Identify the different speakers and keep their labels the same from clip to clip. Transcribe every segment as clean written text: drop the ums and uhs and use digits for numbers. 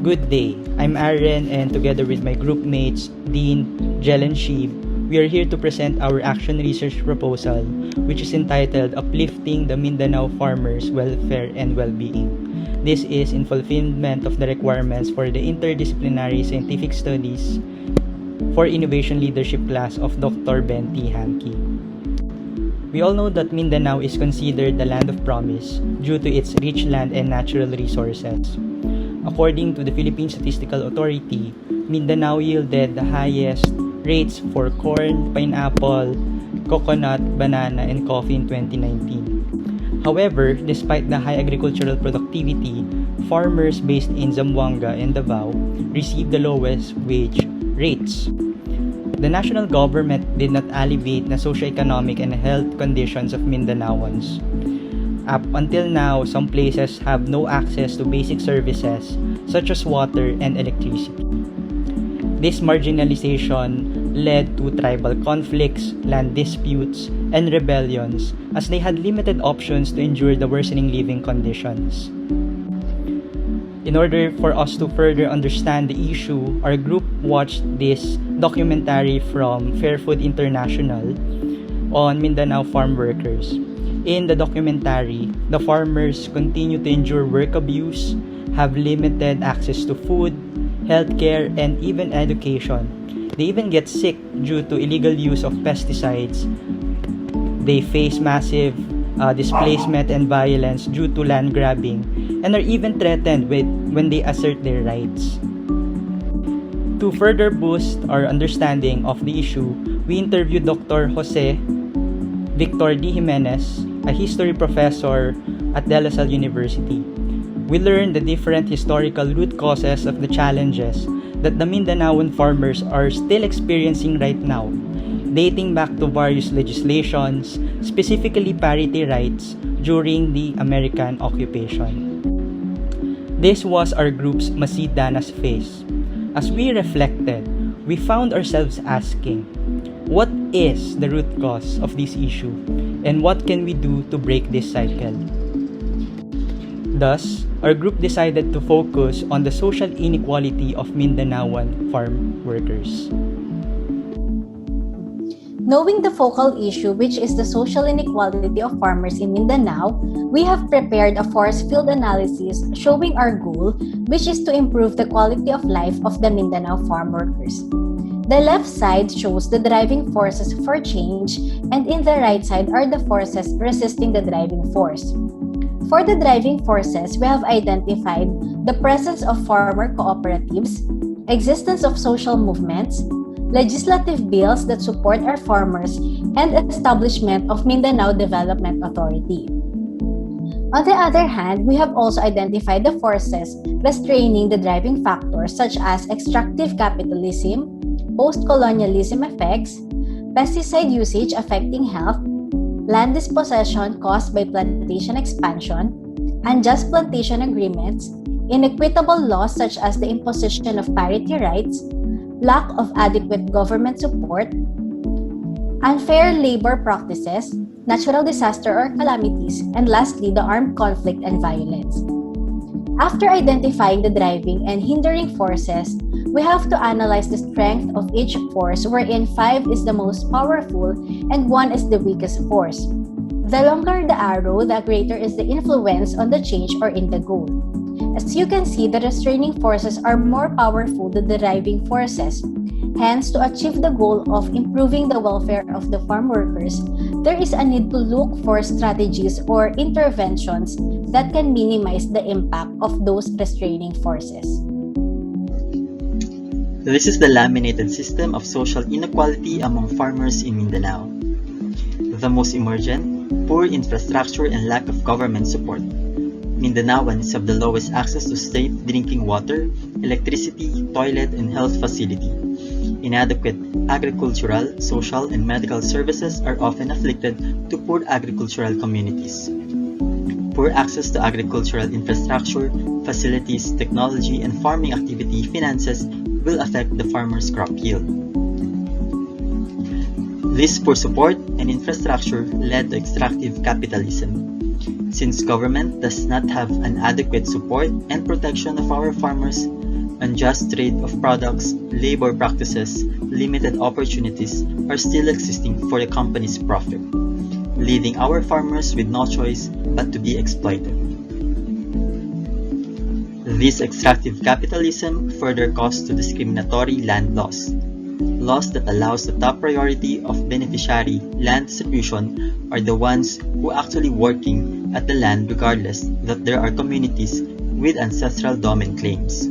Speaker 1: Good day, I'm Arren and together with my group mates, Dean, Jel and Sheeb, we are here to present our action research proposal which is entitled Uplifting the Mindanao Farmers' Welfare and Wellbeing. This is in fulfillment of the requirements for the Interdisciplinary Scientific Studies for Innovation Leadership class of Dr. Ben T. Hankey. We all know that Mindanao is considered the land of promise due to its rich land and natural resources. According to the Philippine Statistical Authority, Mindanao yielded the highest rates for corn, pineapple, coconut, banana, and coffee in 2019. However, despite the high agricultural productivity, farmers based in Zamboanga and Davao received the lowest wage rates. The national government did not alleviate the socio-economic and health conditions of Mindanaoans. Up until now, some places have no access to basic services such as water and electricity. This marginalization led to tribal conflicts, land disputes, and rebellions as they had limited options to endure the worsening living conditions. In order for us to further understand the issue, our group watched this documentary from Fair Food International on Mindanao farm workers. In the documentary, the farmers continue to endure work abuse, have limited access to food, healthcare, and even education. They even get sick due to illegal use of pesticides. They face massive displacement and violence due to land grabbing and are even threatened when they assert their rights. To further boost our understanding of the issue, we interviewed Dr. Jose Victor D. Jimenez, a history professor at De La Salle University. We learned the different historical root causes of the challenges that the Mindanaoan farmers are still experiencing right now, dating back to various legislations, specifically parity rights, during the American occupation. This was our group's Masidana's phase. As we reflected, we found ourselves asking, what is the root cause of this issue, and what can we do to break this cycle? Thus, our group decided to focus on the social inequality of Mindanaoan farm workers.
Speaker 2: Knowing the focal issue, which is the social inequality of farmers in Mindanao, we have prepared a forest field analysis showing our goal, which is to improve the quality of life of the Mindanao farm workers. The left side shows the driving forces for change, and in the right side are the forces resisting the driving force. For the driving forces, we have identified the presence of farmer cooperatives, existence of social movements, legislative bills that support our farmers, and establishment of Mindanao Development Authority. On the other hand, we have also identified the forces restraining the driving factors such as extractive capitalism, post-colonialism effects, pesticide usage affecting health, land dispossession caused by plantation expansion, unjust plantation agreements, inequitable laws such as the imposition of parity rights, lack of adequate government support, unfair labor practices, natural disaster or calamities, and lastly, the armed conflict and violence. After identifying the driving and hindering forces, we have to analyze the strength of each force, wherein 5 is the most powerful and 1 is the weakest force. The longer the arrow, the greater is the influence on the change or in the goal. As you can see, the restraining forces are more powerful than the driving forces. Hence, to achieve the goal of improving the welfare of the farm workers, there is a need to look for strategies or interventions that can minimize the impact of those restraining forces.
Speaker 3: This is the laminated system of social inequality among farmers in Mindanao. The most emergent, poor infrastructure and lack of government support. Mindanaoans have the lowest access to safe drinking water, electricity, toilet, and health facility. Inadequate agricultural, social, and medical services are often afflicted to poor agricultural communities. Poor access to agricultural infrastructure, facilities, technology, and farming activity finances will affect the farmer's crop yield. This poor support and infrastructure led to extractive capitalism. Since government does not have an adequate support and protection of our farmers, unjust trade of products, labor practices, limited opportunities are still existing for the company's profit, leaving our farmers with no choice but to be exploited. This extractive capitalism further caused to discriminatory land laws that allows the top priority of beneficiary land distribution are the ones who actually working at the land regardless that there are communities with ancestral domain claims.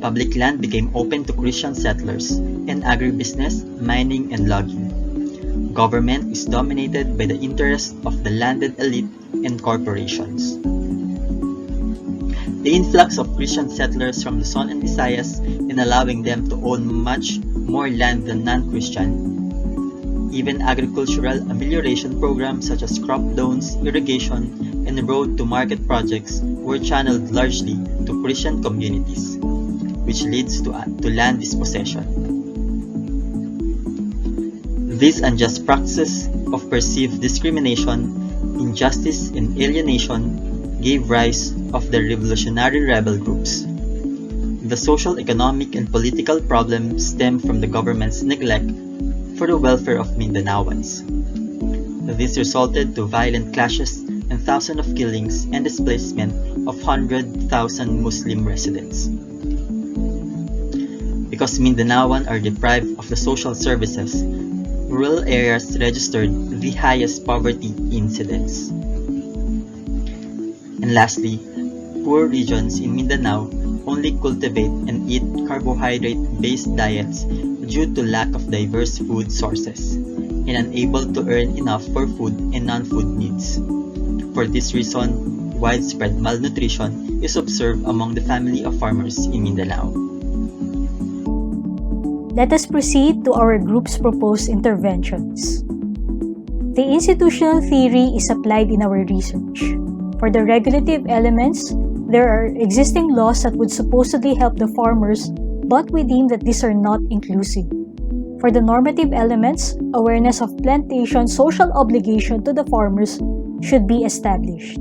Speaker 3: Public land became open to Christian settlers and agribusiness, mining, and logging. Government is dominated by the interests of the landed elite and corporations. The influx of Christian settlers from Luzon and Visayas and allowing them to own much more land than non-Christian. Even agricultural amelioration programs such as crop loans, irrigation, and road to market projects were channeled largely to Christian communities, which leads to land dispossession. These unjust practices of perceived discrimination, injustice, and alienation gave rise of the revolutionary rebel groups. The social, economic, and political problems stem from the government's neglect for the welfare of Mindanaoans. This resulted to violent clashes and thousands of killings and displacement of 100,000 Muslim residents. Because Mindanaoan are deprived of the social services, rural areas registered the highest poverty incidence. And lastly, poor regions in Mindanao only cultivate and eat carbohydrate-based diets due to lack of diverse food sources and unable to earn enough for food and non-food needs. For this reason, widespread malnutrition is observed among the family of farmers in Mindanao.
Speaker 4: Let us proceed to our group's proposed interventions. The institutional theory is applied in our research. For the regulative elements, there are existing laws that would supposedly help the farmers, but we deem that these are not inclusive. For the normative elements, awareness of plantation social obligation to the farmers should be established.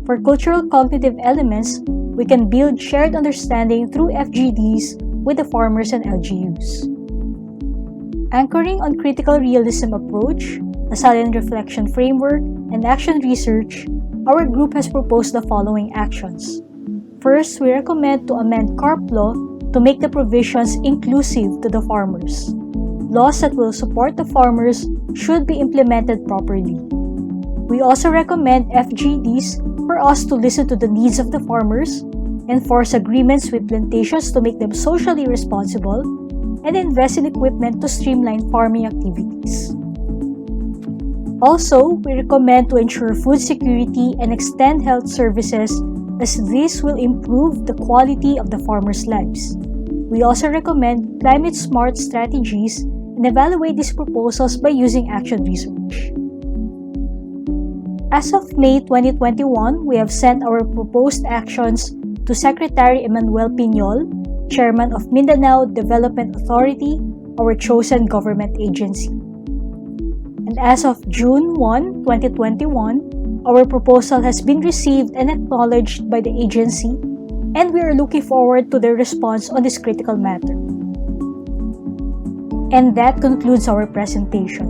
Speaker 4: For cultural cognitive elements, we can build shared understanding through FGDs with the farmers and LGUs. Anchoring on critical realism approach, a silent reflection framework, and action research, our group has proposed the following actions. First, we recommend to amend CARP law to make the provisions inclusive to the farmers. Laws that will support the farmers should be implemented properly. We also recommend FGDs for us to listen to the needs of the farmers, enforce agreements with plantations to make them socially responsible, and invest in equipment to streamline farming activities. Also, we recommend to ensure food security and extend health services as this will improve the quality of the farmers' lives. We also recommend climate-smart strategies and evaluate these proposals by using action research. As of May 2021, we have sent our proposed actions to Secretary Emmanuel Piñol, Chairman of Mindanao Development Authority, our chosen government agency. And as of June 1, 2021, our proposal has been received and acknowledged by the agency, and we are looking forward to their response on this critical matter. And that concludes our presentation.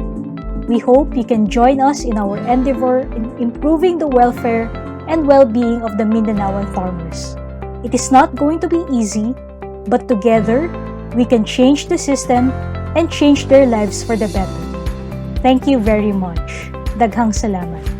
Speaker 4: We hope you can join us in our endeavor in improving the welfare and well-being of the Mindanaoan farmers. It is not going to be easy, but together, we can change the system and change their lives for the better. Thank you very much. Daghang salamat.